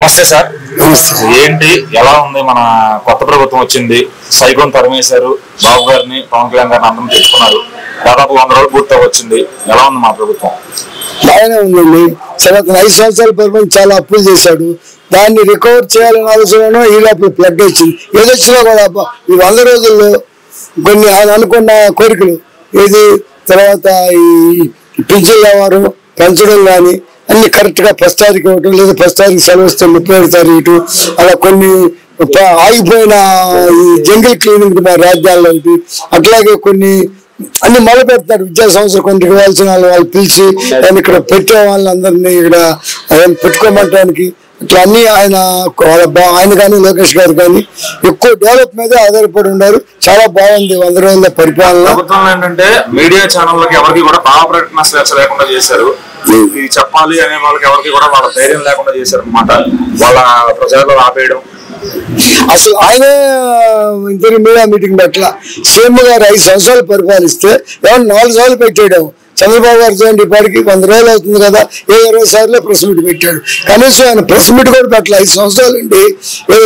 నమస్తే సార్. ఏంటి ఎలా ఉంది మన కొత్త ప్రభుత్వం వచ్చింది, సైకోన్ తరిమేశారు, బాబు గారిని పవన్ కళ్యాణ్ గారిని అందరం తెచ్చుకున్నారు, దాదాపు 100 రోజులు పూర్తిగా వచ్చింది. ఎలా ఉంది మా ప్రభుత్వం? బాగానే ఉందండి. 5 సంవత్సరాల పరిపాలన చాలా అప్పులు చేశాడు. దాన్ని రికవర్ చేయాలని ఆలోచన ఈ లోపల ఫ్లడ్ వచ్చింది. ఏదొచ్చినా కూడా ఈ 100 రోజుల్లో కొన్ని ఆయన అనుకున్న కోరికలు ఏది తర్వాత ఈ పింఛన్ వ్యవహారం పెంచడం కానీ అన్ని కరెక్ట్ గా ఫస్ట్ తారీఖు ఇవ్వటం, లేదా ఫస్ట్ తారీఖు సెలవు ఇస్తే 31వ తారీఖు, అలా కొన్ని ఆగిపోయిన ఈ జంగిల్ క్లీనింగ్ రాజధానిలో అట్లాగే కొన్ని అన్ని మొదలు పెడతారు. విద్యా సంస్థలు కొన్ని ఇవ్వాల్సిన వాళ్ళు పిలిచి ఆయన ఇక్కడ పెట్టే వాళ్ళందరినీ ఇక్కడ పెట్టుకోమంటానికి ఇట్లా అన్ని ఆయన కానీ లోకేష్ గారు కానీ ఎక్కువ డెవలప్ మీద ఆధారపడి ఉన్నారు. చాలా బాగుంది 100 రోజుల పరిపాలన. ప్రభుత్వం ఏంటంటే మీడియా ఛానళ్ళకి ఎవరికి కూడా భావ ప్రకటన స్వేచ్ఛ లేకుండా చేశారు. ఇది చెప్పాలి అనే వాళ్ళకి ఎవరికి కూడా వాళ్ళ ధైర్యం లేకుండా చేశారు అనమాట. వాళ్ళ ప్రజల్లో ఆపేయడం. అసలు ఆయనే ఇంతకు మీడియా మీటింగ్ పెట్టాల. సీఎం గారు 5 సంవత్సరాలు పరిపాలిస్తే ఎవరు 4 సార్లు పెట్టేయడం. చంద్రబాబు గారు చూడండి, ఇప్పటికి 100 రోజులు అవుతుంది కదా, 20 సార్లు ప్రెస్ మీట్ పెట్టాడు. కనీసం ఆయన ప్రెస్ మీట్ కూడా పెట్టాలి. 5 సంవత్సరాలు అండి.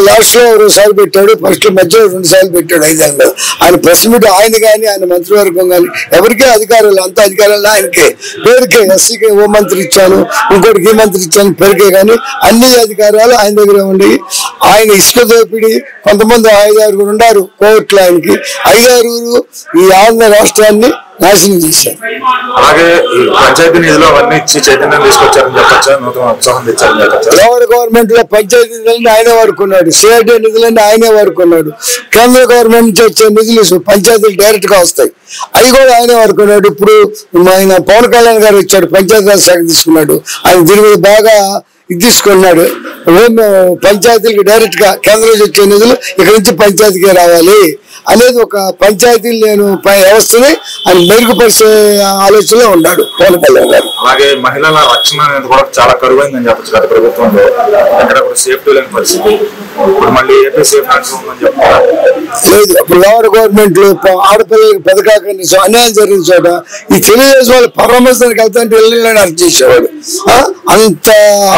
లాస్ట్ లో 2 సార్లు పెట్టాడు, ఫస్ట్ మధ్యలో 2 సార్లు పెట్టాడు. 5 ఏళ్ళు ఆయన ప్రెస్ మీట్ ఆయన కానీ ఆయన మంత్రివర్గం కానీ ఎవరికే అధికారులు, అంత అధికారులు ఆయనకే పేరుకే. ఎస్సీకి ఓ మంత్రి ఇచ్చాను, ఇంకోటికి ఈ మంత్రి ఇచ్చాను పేరుకే, కానీ అన్ని అధికారాలు ఆయన దగ్గర ఉండి ఆయన ఇసుక దోపిడీ కొంతమంది 5-6 ఉన్నారు కోర్టులో. ఆయనకి 5-6 ఈ ఆంధ్ర రాష్ట్రాన్ని నాశనం చేశారు. అలాగే పంచాయతీ నిధులు అవన్నీ ఇచ్చి చైతన్యం తీసుకొచ్చారని చెప్పచ్చా, నూతన ఉత్సాహం తెచ్చారని చెప్పచ్చా? లోవర్ గవర్నమెంట్ లో పంచాయతీ నిధులన్నీ ఆయనే వాడుకున్నాడు, సిఐడి నిధులన్నీ ఆయనే వాడుకున్నాడు. కేంద్ర గవర్నమెంట్ నుంచి వచ్చే నిధులు పంచాయతీలు డైరెక్ట్ గా వస్తాయి, అవి కూడా ఆయనే వాడుకున్నాడు. ఇప్పుడు ఆయన పవన్ కళ్యాణ్ గారు వచ్చాడు, పంచాయతీరాజ్ శాఖ తీసుకున్నాడు. ఆయన దీని మీద బాగా ఇది తీసుకున్నాడు. పంచాయతీలకు డైరెక్ట్ గా కేంద్రం నుంచి వచ్చే నిధులు ఇక్కడ నుంచి పంచాయతీకే రావాలి అనేది ఒక పంచాయతీలు నేను వ్యవస్థని ఆయన మెరుగుపరిచే ఆలోచనలో ఉన్నాడు పవన్ కళ్యాణ్ గారు. అలాగే మహిళల రక్షణ అనేది కూడా చాలా కరువైందని చెప్పచ్చు గత ప్రభుత్వంలో. ఎక్కడ కూడా సేఫ్టీ లేని పరిస్థితి. ఇప్పుడు మళ్ళీ ఏపీ సేఫ్ ఉందని చెప్తారా? లేదు, ఇప్పుడు లోవర్ గవర్నమెంట్ లో ఆడపిల్లలకి పథకాన్ని అన్యాయం జరిగిన చోట ఈ తెలుగుదేశం వాళ్ళు పరామర్శనానికి వెళ్తాంటే వెళ్ళని అర్థం చేసేవాడు. అంత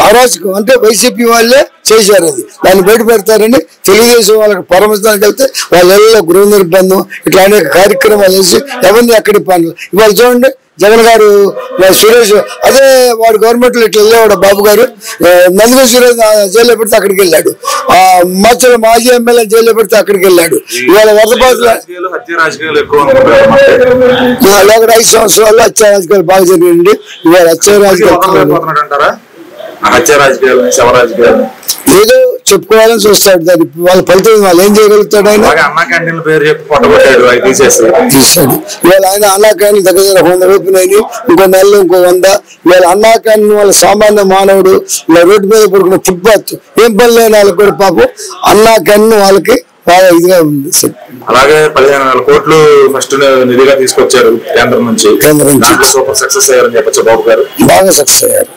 అరాచకం అంటే వైసీపీ వాళ్ళే చేశారు. అది దాన్ని బయట పెడతారని తెలుగుదేశం వాళ్ళకి పరామర్శనానికి వెళ్తే వాళ్ళ ఇళ్ళలో గృహ నిర్బంధం ఇట్లా అనేక కార్యక్రమాలు వేసి ఎవరిని ఎక్కడి పనులు. ఇవాళ చూడండి, జగన్ గారు సురేష్ అదే వాడు గవర్నమెంట్ లో ఇట్లా వెళ్ళేవాడు. బాబు గారు నందిని సురేష్ జైల్లో పెడితే అక్కడికి వెళ్ళాడు. మచ్చల మాజీ ఎమ్మెల్యే జైల్లో పెడితే అక్కడికి వెళ్ళాడు. ఇవాళ వరదపాతులు 5 సంవత్సరాల్లో హత్య రాజకీయాలు బాగా జరిగింది. ఇవాళ హత్య రాజకీయాలు ఏదో చెప్పుకోవాలని చూస్తాడు. దాన్ని వాళ్ళ ఫలితం వాళ్ళు ఏం చేయగలుగుతాడు? ఆయన తీసాడు. ఇవాళ ఆయన అన్నా క్యాంటీన్ దగ్గర 100 రూపాయలు, ఇంకో నెలలో ఇంకో 100. ఇవాళ అన్నా క్యాంటీన్ వాళ్ళ సామాన్య మానవుడు ఇలా రోడ్డు మీద పడుకున్న ఫుట్పాత్ ఏం పని లేని వాళ్ళకి కూడా పాపం అన్నా క్యాంటీన్ వాళ్ళకి బాగా ఇదిగా ఉంది. అలాగే 15,000 కోట్లు ఫస్ట్ నిధిగా తీసుకొచ్చారు కేంద్రం నుంచి. సూపర్ సక్సెస్ అయ్యారని చెప్పచ్చు బాబు గారు. బాగా సక్సెస్ అయ్యారు.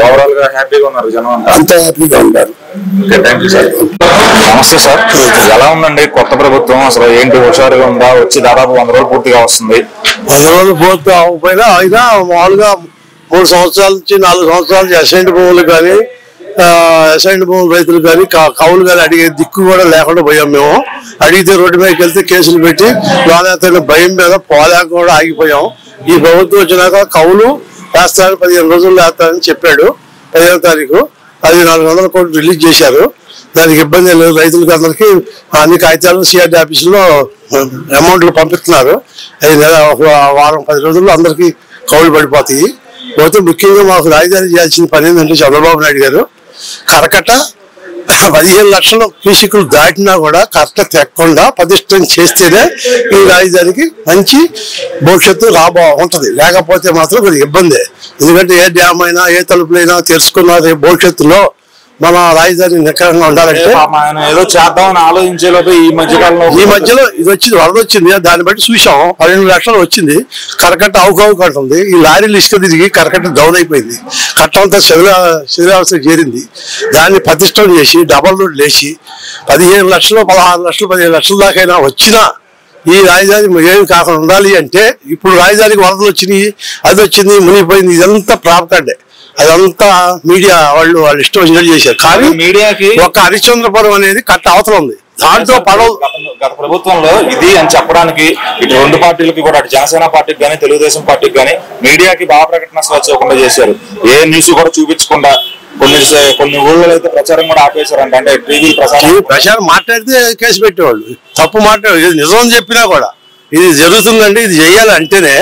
ఓవరాల్ గా హ్యాపీగా ఉన్నారు జనం అంతా హ్యాపీగా ఉంటారు. నమస్తే సార్. ఎలా ఉందండి కొత్త ప్రభుత్వం? అసలు ఏంటి, హుషారుగా ఉందా? వచ్చి దాదాపు 100 రోజులు పూర్తిగా వస్తుంది. 100 రోజులు పూర్తి అవ్వకపోయినా అయినా మామూలుగా 3 సంవత్సరాల నుంచి 4 సంవత్సరాల అసైన్డ్ భూములు కానీ అసైన్డ్ భూములు రైతులు కానీ కౌలు కానీ అడిగే దిక్కు కూడా లేకుండా పోయాం. మేము అడిగితే రోడ్డు మీదకి వెళ్తే కేసులు పెట్టి లోనేతైన భయం మీద పోలేక కూడా ఆగిపోయాం. ఈ ప్రభుత్వం వచ్చినాక కౌలు వేస్తారని 15 రోజుల్లో వేస్తారని చెప్పాడు. 15వ తారీఖు అది 400 కోట్లు రిలీజ్ చేశారు. దానికి ఇబ్బంది లేదు. రైతులకి అందరికీ అన్ని కాగితాలు సిఆర్డీ ఆఫీసులో అమౌంట్లు పంపిస్తున్నారు. అది వారం 10 రోజుల్లో అందరికీ కౌలు పడిపోతాయి. పోతే ముఖ్యంగా మాకు రాజధాని చేయాల్సిన పని ఏంటంటే చంద్రబాబు నాయుడు గారు కరకట్ట 15 లక్షల క్యూసిక్లు దాటినా కూడా కరెక్ట్ తెక్కకుండా పటిష్టం చేస్తేనే ఈ రాజధానికి మంచి భవిష్యత్తు ఉంటది. లేకపోతే మాత్రం కొద్దిగా ఇబ్బంది. ఎందుకంటే ఏ డ్యామ్ అయినా ఏ తలుపులైనా తెరుచుకున్న భవిష్యత్తులో మన రాజధాని నికరంగా ఉండాలంటే ఏదో చేద్దామని ఆలోచించే లోపు ఈ మధ్యలో ఇది వచ్చింది, వరద వచ్చింది. దాన్ని బట్టి చూసాం 12 లక్షలు వచ్చింది. కరకట్ట అవుకావు కట్టుంది. ఈ లారీలు ఇసుక తిరిగి కరకట్ట డౌన్ అయిపోయింది. కట్టంతా శిథిలావస్థ చేరింది. దాన్ని ప్రతిష్టం చేసి డబల్ రోడ్లు వేసి 15 లక్షలు 16 లక్షలు 15 లక్షల దాకైనా వచ్చినా ఈ రాజధాని ఏమి కాకుండా ఉండాలి అంటే ఇప్పుడు రాజధానికి వరదలు వచ్చినాయి, అది వచ్చింది, మునిగిపోయింది. ఇదంతా ప్రాపకాండే. అదంతా మీడియా వాళ్ళు ఇష్టం వచ్చినట్టు చేశారు. కానీ మీడియాకి ఒక హరిశ్చంద్రపురం అనేది కట్ట అవతల ఉంది, దాంట్లో పడవ. గత ప్రభుత్వంలో ఇది అని చెప్పడానికి ఇటు రెండు పార్టీలకి కూడా, అటు జనసేన పార్టీకి కానీ తెలుగుదేశం పార్టీకి కానీ మీడియాకి భావ ప్రకటన స్వేచ్ఛ ఇవ్వకుండా చేశారు. ఏ న్యూస్ కూడా చూపించకుండా కొన్ని ఊళ్ళో అయితే ప్రచారం కూడా ఆపేశారంట. అంటే టీవీ ప్రచారం మాట్లాడితే కేసు పెట్టేవాళ్ళు, తప్పు మాట్లాడే నిజం చెప్పినా కూడా ఇది జరుగుతుందండి, ఇది చేయాలి అంటేనే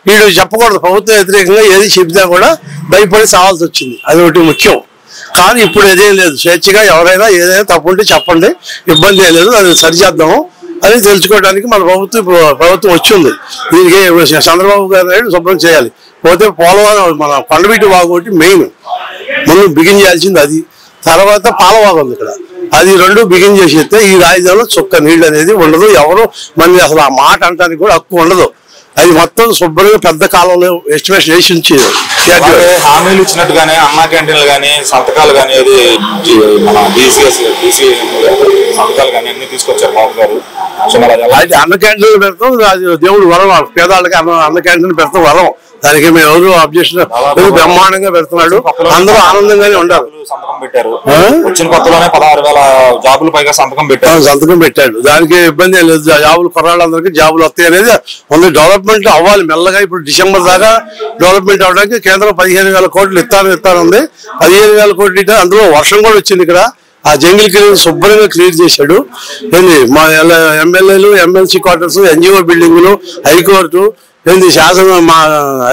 వీడు చెప్పకూడదు. ప్రభుత్వ వ్యతిరేకంగా ఏది చెప్తా కూడా భయపడి సావాల్సి వచ్చింది, అది ఒకటి ముఖ్యం. కానీ ఇప్పుడు ఏదేం లేదు, స్వేచ్ఛగా ఎవరైనా ఏదైనా తప్పు ఉంటే చెప్పండి, ఇబ్బంది ఏం లేదు, అది సరిచేద్దాము అని తెలుసుకోవడానికి మన ప్రభుత్వం వచ్చింది. దీనికి చంద్రబాబు గారు శుభ్రం చేయాలి. పోతే పోలవరం మన కొండవీటి వాగు ఒకటి మెయిన్ ముందు బిగిన్ చేయాల్సింది, అది తర్వాత పాలవాగు ఉంది ఇక్కడ, అది రెండు బిగిన్ చేసేస్తే ఈ రాజధానిలో చుక్క నీళ్ళు అనేది ఉండదు. ఎవరు మన అసలు ఆ మాట అంటానికి కూడా హక్కు ఉండదు. అది మొత్తం శుభ్రంగా పెద్ద కాలంలో ఎస్టిమేషన్ వేసి ఉంచేది. హామీలు ఇచ్చినట్టుగానే అన్నా క్యాంటీన్లు కానీ సంతకాలు కానీ అది మన బీసీ సంతకాలు కానీ అన్ని తీసుకొచ్చారు బాబు గారు. అది అన్న క్యాంటీన్లు పెడతాం, అది దేవుడు వరం, పేదవాళ్ళకి అన్న క్యాంటీన్ పెడతాం వరం. దానికి మేము ఎవరు అబ్జెక్షన్ బ్రహ్మాండంగా పెడుతున్నాడు, అందరూ ఆనందంగానే ఉండారు. సంతకం పెట్టారు, వచ్చిన కొత్తలోనే 16,000 జాబులు పైగా సంతకం పెట్టాడు. దానికి ఇబ్బంది ఏం లేదు, జాబులు కుర్రాళ్ళందరికీ జాబులు వస్తాయి అనేది ఉంది. డెవలప్మెంట్ అవ్వాలి మెల్లగా. ఇప్పుడు డిసెంబర్ దాకా డెవలప్మెంట్ అవ్వడానికి కేంద్రం 15,000 కోట్లు ఇస్తానుంది. 15,000 కోట్లు ఇస్తే అందులో వర్షం కూడా వచ్చింది. ఇక్కడ ఆ జంగిల్ క్లీన్ శుభ్రంగా క్లియర్ చేశాడు. ఏంది మా ఎమ్మెల్యేలు, ఎమ్మెల్సీ క్వార్టర్స్, ఎన్జిఓ బిల్డింగులు, హైకోర్టు, ఏంది శాసన మా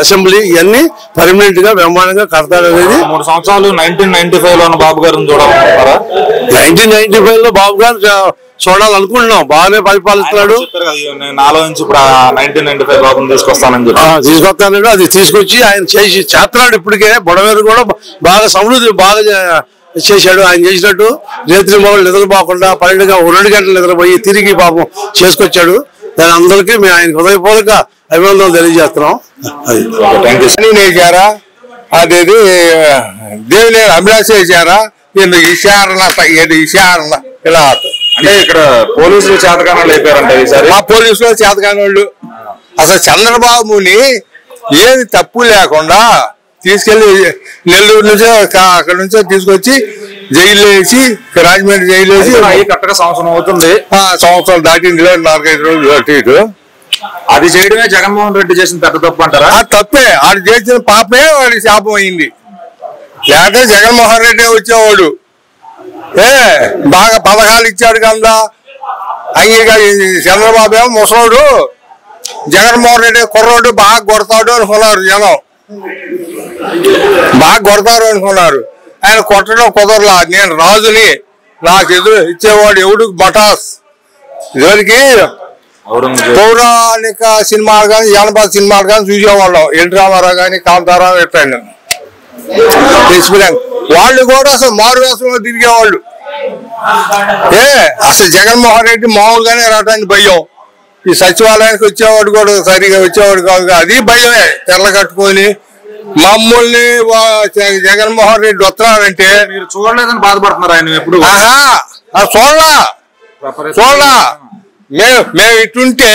అసెంబ్లీ, ఇవన్నీ పర్మనెంట్ గా బ్రహ్మాండంగా కడతాడు అనేది. 3 సంవత్సరాలు 1995 లో బాబు గారిని చూడాలనుకుంటారా? 1995 లో బాబు గారు చూడాలనుకుంటున్నాం, బాగానే పరిపాలిస్తున్నాడు. నాలో నుంచి ఇప్పుడు 1995 బాబుని తీసుకొస్తానంటే అది తీసుకొచ్చి ఆయన చేసి చేస్తున్నాడు. ఇప్పటికే బొడవేరు కూడా బాగా సమృద్ధి బాగా చేశాడు. ఆయన చేసినట్టు రేత్రి మొగలు నిద్రపోకుండా 2 గంటలు నిద్రపోయి తిరిగి పాపం చేసుకొచ్చాడు. దాని అందరికీ మేము ఆయన హృదయపూర్వక అభినందనలు తెలియజేస్తున్నాం. వేసారా అదేది దేవుని అభిలాష వేసారా ఇషారణ ఇలా అంటే ఇక్కడ పోలీసులు చేతకానాలు అయిపోయారంట ఈసారి. మా పోలీసులు చేతకాని వాళ్ళు అసలు చంద్రబాబుని ఏది తప్పు లేకుండా తీసుకెళ్లి నెల్లూరు నుంచో అక్కడ నుంచో తీసుకొచ్చి జైలు వేసి, రాజమండ్రి జైలు వేసి కరెక్ట్గా సంవత్సరం అవుతుంది. సంవత్సరాలు దాటింది, 4-5 రోజులు అటు ఇటు. అది చేయడమే జగన్మోహన్ రెడ్డి చేసిన పెద్ద తప్పు అంటారా? తప్పే, ఆడు చేసిన పాపే వాడి శాపం అయింది. లేకపోతే జగన్మోహన్ రెడ్డి వచ్చేవాడు బాగా పథకాలు ఇచ్చాడు కదా. చంద్రబాబు ఏమో ముసలోడు, జగన్మోహన్ రెడ్డి కుర్రోడు బాగా కొడతాడు అనుకున్నారు జనం, బాగా కొడతారు అనుకున్నారు. ఆయన కొట్టడం కుదరలా. నేను రాజుని, నాకు ఎదురు ఇచ్చేవాడు ఎవడు మటాస్. ఇదివరకు పౌరాణిక సినిమాలు కానీ జానపద సినిమాలు కానీ చూసేవాళ్ళం. ఎన్టీ రామారావు కానీ కాంతారావు ఎట్లా వాళ్ళు కూడా అసలు మారు వేసంలో తిరిగేవాళ్ళు. అసలు జగన్మోహన్ రెడ్డి మామూలుగానే రావడానికి భయం. ఈ సచివాలయానికి వచ్చేవాడు కూడా సరిగా వచ్చేవాడు కాదు, అది భయమే. తెల్ల కట్టుకొని మమ్మల్ని జగన్మోహన్ రెడ్డి వస్తున్నారంటే మీరు చూడలేదని బాధపడుతున్నారు ఆయన ఎప్పుడు? చూడలా. మేము ఇటుంటే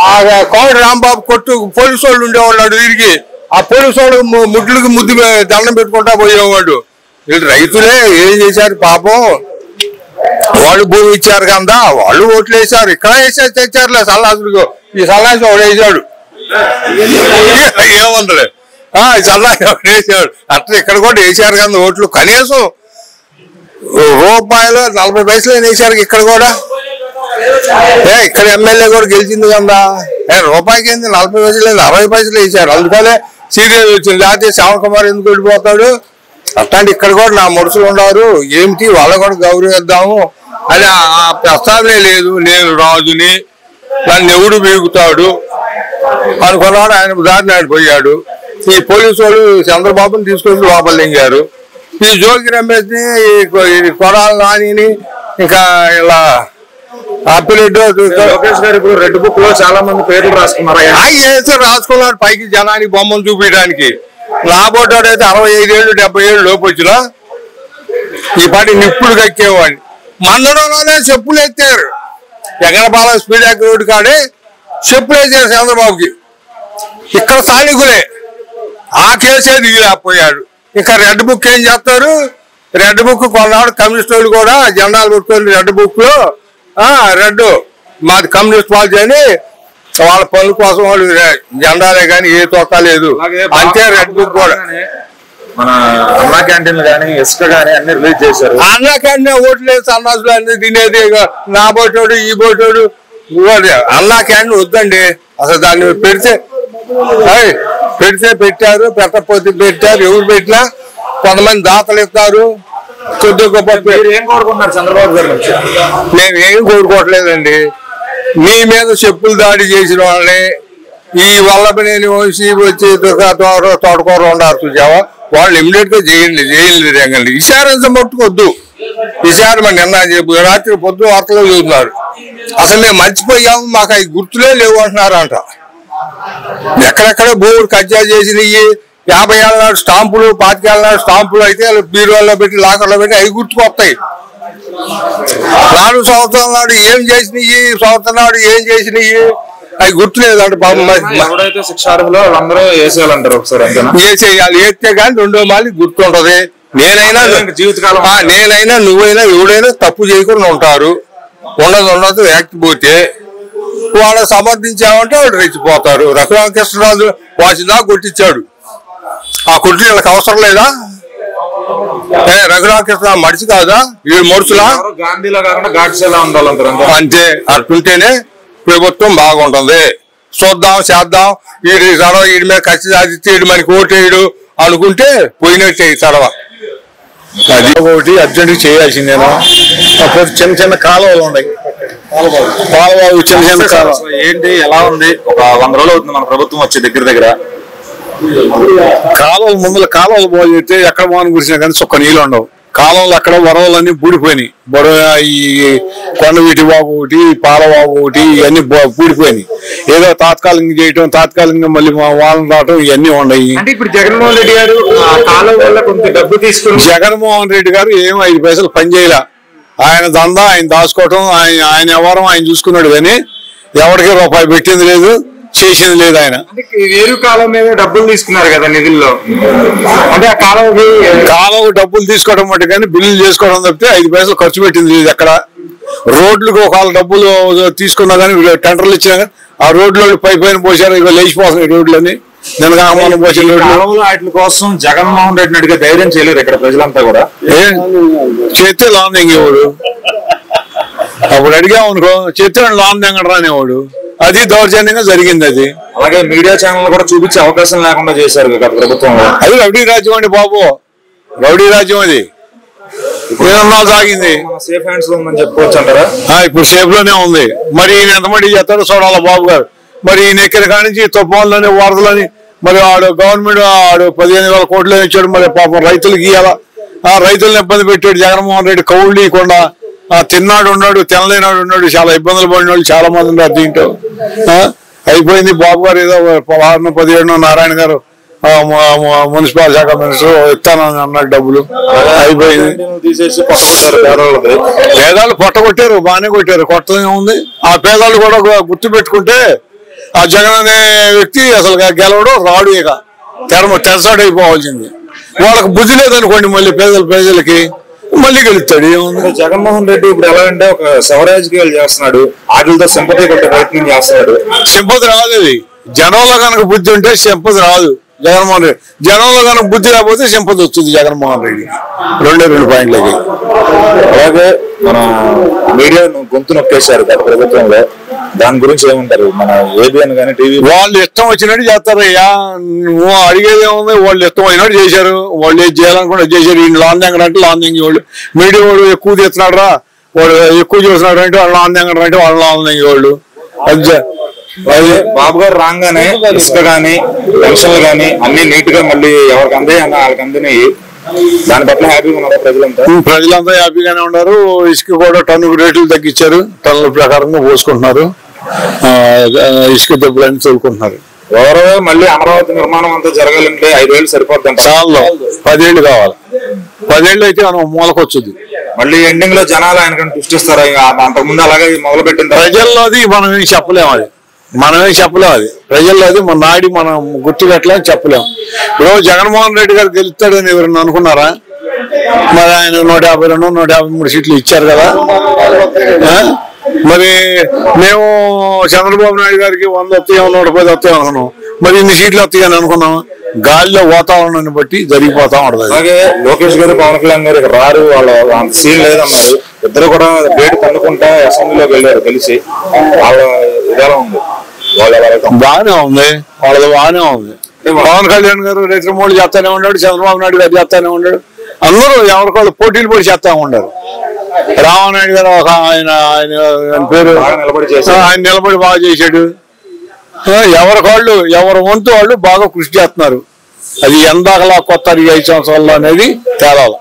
ఆ కోమటి రాంబాబు కొట్టు పోలీసు వాళ్ళు ఉండేవాళ్ళు తిరిగి, ఆ పోలీసు వాళ్ళు ముడ్లకి ముద్దు దండం పెట్టుకుంటా పోయేవాడు. వీళ్ళు రైతులే ఏం చేశారు పాపం, వాళ్ళు భూమి ఇచ్చారు కదా, వాళ్ళు ఓట్లు వేసారు. ఇక్కడ వేసే తెచ్చారులే సల్లాసులు. ఈ సల్లాసి ఒకడు వేసాడు, ఏమందలే సల్లాసి ఒకడు వేసాడు. అట్లా ఇక్కడ కూడా వేసారు కదా ఓట్లు. కనీసం రూపాయలు 40 పైసలు వేసారు ఇక్కడ కూడా. ఇక్కడ ఎమ్మెల్యే కూడా గెలిచింది కదా, రూపాయికి ఏంది 40 పైసలు లేదు, 60 పైసలు వేసారు. అందుకనే సీరియల్ వచ్చింది. లేకపోతే శ్యామ్ కుమార్ ఎందుకు వెళ్ళిపోతాడు. అట్లాంటి ఇక్కడ కూడా నా మనుషులు ఉన్నారు, ఏమిటి వాళ్ళ కూడా గౌరవిద్దాము అని ఆ ప్రస్తావనే లేదు. నేను రాజుని, నన్ను ఎవడు బీగుతాడు అనుకున్నాడు. ఆయన దారిని ఆడిపోయాడు. ఈ పోలీసు వాళ్ళు చంద్రబాబుని తీసుకొచ్చి లోపల దింగారు. ఈ జోగి రమేష్ ని, కొడాల నానిని, ఇంకా ఇలా లోకేష్ గారు ఇప్పుడు రెడ్ బుక్ లో చాలా మంది పేర్లు రాసుకున్నారు. రాసుకున్నాడు పైకి జనానికి బొమ్మలు చూపించడానికి. రాబోటాడు అయితే 65 ఏళ్ళు 70 ఏళ్ళు లోపు వచ్చినా ఈ పాటి నిప్పుడు కక్కేవాడిని. మందడంలోనే చెప్పులు ఎత్తారు. ఎగరపాలెం స్పీడ్ యాక్ రోడ్డు కాడే చెప్పులు వేసారు చంద్రబాబుకి. ఇక్కడ స్థానికులే ఆ కేసే దిగిలేకపోయాడు. ఇంకా రెడ్ బుక్ ఏం చేస్తారు? రెడ్ బుక్ కొన్నాడు కమ్యూనిస్ట్ వాళ్ళు కూడా జెండాలు పెట్టుకొని రెడ్ బుక్ లో రెడ్ మాది కమ్యూనిస్ట్ పార్టీ అని వాళ్ళ పనుల కోసం వాళ్ళు జెండాలే కానీ ఏ తోక లేదు. అంతే రెడ్ బుక్ కూడా. మన అన్నా క్యాంటీన్ కానీ ఇసుక కానీ అన్ని రిలీజ్ చేశారు. అన్నా క్యాంటీన్ ఓట్లు లేదు, సన్నాసులు అన్ని తినేది. నా బోటోడు ఈ బోటోడు అన్నా క్యాంటీన్ వద్దండి అసలు. దాన్ని పెడితే పెట్టారు, పెట్టకపోతే పెట్టారు. ఎవరు పెట్టినా కొంతమంది దాతలు ఇస్తారు. కొద్ది గొప్ప ఏం కోరుకుంటున్నారు చంద్రబాబు గారు? మేము ఏం కోరుకోవట్లేదండి. మీ మీద చెప్పులు దాడి చేసిన వాళ్ళని ఈ వల్లభనేని వంశీ వచ్చి తోటకూర ఉన్నారు చూసావా, వాళ్ళు ఇమ్మీడియట్ గా జైలు విచారించ మట్టుకొద్దు. విచారణ నిన్న రాత్రి పొద్దున వార్తలో చూస్తున్నారు. అసలు మేము మర్చిపోయాము, మాకు అవి గుర్తులే లేవు అంటున్నారు అంట. ఎక్కడెక్కడ భూములు కబ్జా చేసినవి 50 ఏళ్ళ నాడు స్టాంపులు 25 ఏళ్ళ నాడు స్టాంపులు అయితే బీరువాల్లో పెట్టి లాకర్లో పెట్టి అవి గుర్తుకొస్తాయి. 4 సంవత్సరాల నాడు ఏం చేసినవి, సంవత్సరం నాడు ఏం చేసినవి అవి గుర్తులేదంట. ఎవరైతే శిక్షార్హులో వాళ్ళందరూ వేసేయాలంటారు ఒకసారి. వేసేయాలి, వేస్తే కానీ రెండో మాలి గుర్తుంటది. నేనైనా జీవితకాలం నేనైనా నువ్వైనా ఎవడైనా తప్పు చేయకుండా ఉంటారు. ఉండదు వేయకపోతే వాళ్ళని సమర్థించామంటే వాళ్ళు రెచ్చిపోతారు. రఘురామకృష్ణరాజు వాసిదా కొట్టించాడు, ఆ కొట్టి వీళ్ళకి అవసరం లేదా? రఘురామకృష్ణ మడిచి కాదా? వీళ్ళు మడుచులా? గాంధీలో కాకుండా గాడ్సేలా ఉండాలంటారు అంతే. అట్టుంటేనే ప్రభుత్వం బాగుంటుంది. చూద్దాం చేద్దాం, వీడి మీద ఖర్చు సాధిస్తే వీడు మనకి ఓటేయడు అనుకుంటే పోయినట్టే ఈ తడవ. అది ఒకటి అర్జెంట్ చేయాల్సిందేనా? చిన్న చిన్న కాలువలు ఉన్నాయి, కాలువ చిన్న చిన్న కాలువ ఏంటి ఎలా ఉంది? ఒక 100 రోజులు అవుతుంది మన ప్రభుత్వం వచ్చి దగ్గర కాలువలు ముందుల కాలువలు పోతే ఎక్కడ మోహన్ కురిసినా కానీ చుక్క నీళ్ళు ఉండవు. కాలంలో అక్కడ వరవలన్నీ పూడిపోయినాయి. ఈ కొండవీటి వాగు ఒకటి, పాలవాగు ఒకటి, ఇవన్నీ పూడిపోయినాయి. ఏదో తాత్కాలికంగా చేయటం, తాత్కాలికంగా మళ్ళీ వాళ్ళని రావటం ఇవన్నీ ఉన్నాయి. అంటే ఇప్పుడు జగన్మోహన్ రెడ్డి గారు కాలం వల్ల కొంత డబ్బు తీసుకుని జగన్మోహన్ రెడ్డి గారు ఏం 5 పైసలు పనిచేయలే. ఆయన దందా ఆయన దాచుకోవటం, ఆయన వ్యవహారం ఆయన చూసుకున్నాడు కానీ ఎవరికి రూపాయి పెట్టింది లేదు, చేసింది లేదు. ఆయన వేరు కాలం మీద డబ్బులు తీసుకున్నారు కదా నిధుల్లో. అంటే ఆ కాలం డబ్బులు తీసుకోవడం మట్టి కానీ బిల్లులు చేసుకోవడం తప్పితే 5 పైసలు ఖర్చు పెట్టింది లేదు ఎక్కడ. రోడ్లకు ఒకవేళ డబ్బులు తీసుకున్నా కానీ టెండర్లు ఇచ్చినా కానీ ఆ రోడ్లు పైన పోసారు, ఇక లేచిపోతున్నాయి రోడ్లని. నిన్న పోసిన రోడ్లు వాటి కోసం జగన్మోహన్ రెడ్డిని అడిగే ధైర్యం చేయలేరు ఇక్కడ ప్రజలంతా కూడా. చేస్తే లాన్ తెంగేవాడు. అప్పుడు అడిగామనుకో చేస్తే లాన్ తెంగడు రానివాడు. అది దౌర్జన్యంగా జరిగింది. అది అలాగే మీడియా ఛానల్ కూడా చూపించే అవకాశం లేకుండా చేశారు గత ప్రభుత్వంలో. అది రౌడీ రాజ్యం అండి బాబు, రౌడీ రాజ్యం. అది ఏమన్నా సాగింది, సేఫ్ హ్యాండ్స్ లో ఉందని చెప్పుకోవచ్చు అంటారా? ఇప్పుడు సేఫ్ లోనే ఉంది. మరి ఈయన ఎంతమంది చేస్తాడో చూడాలి బాబు గారు. మరి ఈయన ఎక్కడి కాడి నుంచి తుఫాన్లని వరదలని మరి ఆడు గవర్నమెంట్ ఆడు 15,000 కోట్లు ఇచ్చాడు. మరి పాపం రైతులకు ఇవ్వాలా, రైతులను ఇబ్బంది పెట్టాడు జగన్మోహన్ రెడ్డి. కౌళ్ళు ఇవ్వకుండా తిన్నాడు ఉన్నాడు, తినలేనాడు ఉన్నాడు. చాలా ఇబ్బందులు పడిన వాళ్ళు చాలా మంది ఉన్నారు దీంట్లో. అయిపోయింది. బాబు గారు ఏదో 17 నారాయణ గారు మున్సిపల్ శాఖ మినిస్టర్ ఇస్తానని అన్నాడు డబ్బులు. అయిపోయింది. తీసేసి పేదాలు పొట్టగొట్టారు, బాగానే కొట్టారు, కొట్టనే ఉంది. ఆ పేదాలు కూడా గుర్తు పెట్టుకుంటే ఆ జగన్ అనే వ్యక్తి అసలు గెలవడం రాడు. ఇక తెరసాడు అయిపోవాల్సింది. వాళ్ళకి బుద్ధి లేదనుకోండి, మళ్ళీ ప్రజలకి మళ్ళీ గెలుస్తాడు. ఏముంది? జగన్మోహన్ రెడ్డి ఇప్పుడు ఎలా అంటే ఒక శవరాజకీయాలు చేస్తున్నాడు, వాటితో సింపతి కొట్టే ప్రయత్నం చేస్తున్నాడు. సింపతి రాదు. అది జనంలో కనుక బుద్ధి ఉంటే సింపతి రాదు జగన్మోహన్ రెడ్డి. జనంలో కనుక బుద్ధి లేకపోతే సింపతి వస్తుంది జగన్మోహన్ రెడ్డికి. 2 పాయింట్లకి. అలాగే మన మీడియా గొంతు నొక్కేశారు గత ప్రభుత్వంలో, దాని గురించి ఏమంటారు? మన ఏబిఎన్ కానీ టీవీ వాళ్ళు ఇష్టం వచ్చినట్టు చేస్తారయ్యా. నువ్వు అడిగేది ఏముంది? వాళ్ళు ఇష్టం అయినట్టు చేశారు. వాళ్ళు ఏది చేయాలనుకుంటే చేశారు. ఈ లాన్ తెంగడం అంటే లాన్ తెంగి వాళ్ళు. మీడియా వాడు ఎక్కువ తీస్తున్నాడు రా, వాడు ఎక్కువ చూస్తున్నాడు అంటే వాళ్ళు లాన్ తెంగడం అంటే వాళ్ళు లాన్ తెంగి వాళ్ళు. అది బాబు గారు రాగానే ఇసుక గానీ పెన్షన్లు గానీ అన్ని నీట్ గా మళ్ళీ ఎవరికి అందే అన్న వాళ్ళకి అందినాయి. దాని పట్ల హ్యాపీగా ఉన్నారు ప్రజలంతా. ప్రజలంతా హ్యాపీగానే ఉన్నారు. ఇసుక కూడా టన్ను రేట్లు తగ్గించారు, టన్నుల ప్రకారంగా పోసుకుంటున్నారు. ఇసుక దెబ్బలన్నీ తోలుకుంటున్నారు. ఎవరో మళ్ళీ అమరావతి నిర్మాణం అంతా జరగాలంటే 5 ఏళ్ళు సరిపోద్ది. చాలా 10 ఏళ్ళు కావాలి. 10 ఏళ్ళు అయితే మనం మూలకొచ్చుద్ది. మళ్ళీ ఎండింగ్ లో జనాలు ఆయనకంటే సృష్టిస్తారు. అంతకుముందు అలాగే మొదలు పెట్టిన ప్రజల్లోది మనం ఏం చెప్పలేము. అది మనమే చెప్పలేం, అది ప్రజల్లో అది మన నాడి మనం గుర్తుపెట్టలేం, చెప్పలేం. ఇప్పుడు జగన్మోహన్ రెడ్డి గారు గెలుస్తాడని ఎవరన్నా అనుకున్నారా? మరి ఆయన 152 153 సీట్లు ఇచ్చారు కదా. మరి మేము చంద్రబాబు నాయుడు గారికి 100 వస్తాయో 110 వస్తాయో అనుకున్నాం. మరి ఇన్ని సీట్లు వస్తాయని అనుకున్నాం. గాలిలో వాతావరణాన్ని బట్టి జరిగిపోతా ఉంటది. అలాగే లోకేష్ గారు పవన్ కళ్యాణ్ గారు ఇక్కడ రారు, వాళ్ళ అంత సీన్ లేదన్నారు. ఇద్దరు కూడా గేటు తన్నుకుంటా అసెంబ్లీలోకి వెళ్ళారు కలిసి. వాళ్ళ ఇదేలా ఉంది, బాగానే ఉంది, వాళ్ళది బాగానే ఉంది. పవన్ కళ్యాణ్ గారు రైతుమూడు చేస్తానే ఉన్నాడు, చంద్రబాబు నాయుడు గారు చేస్తానే ఉన్నాడు. అందరూ ఎవరికాళ్ళు పోటీలు పడి చేస్తా ఉన్నారు. రామానాయుడు గారు ఒక ఆయన పేరు ఆయన నిలబడి బాగా చేశాడు. ఎవరికాళ్ళు ఎవరి వంతు వాళ్ళు బాగా కృషి చేస్తున్నారు. అది ఎందాకలా కొత్త 5 సంవత్సరాల్లో అనేది తేలాలి.